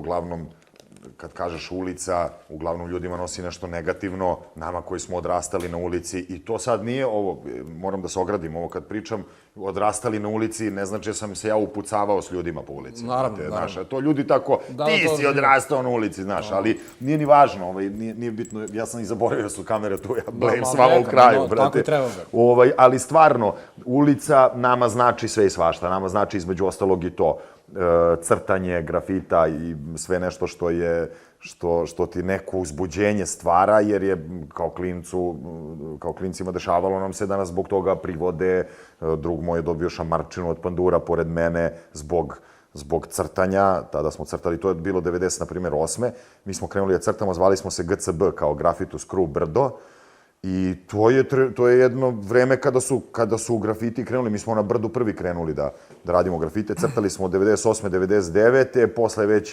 uglavnom, kad kažeš ulica, uglavnom ljudima nosi nešto negativno, nama koji smo odrastali na ulici, i to sad nije ovo, moram da se ogradim, ovo kad pričam, odrastali na ulici, ne znači da sam se ja upucavao s ljudima po ulici. Naravno. To ljudi tako, ti si odrastao na ulici, znaš, ali nije ni važno, nije bitno, ja sam i zaboravio da su kamere tu, ja blame s vama u kraju, brate. Ali stvarno, ulica nama znači sve i svašta, nama znači između ostalog i to, crtanje, grafita i sve nešto što ti neko uzbuđenje stvara, jer je kao klincima dešavalo nam se da nas zbog toga privode. Drug moj je dobio šamarčinu od pandura pored mene zbog crtanja. Tada smo crtali, to je bilo 90, na primjer, 8. Mi smo krenuli da crtamo, zvali smo se GCB, kao Grafitus Crew Brdo. I to je jedno vreme kada su grafiti krenuli. Mi smo na Brdu prvi krenuli da radimo grafite. Crtali smo od 98. 99. Posle već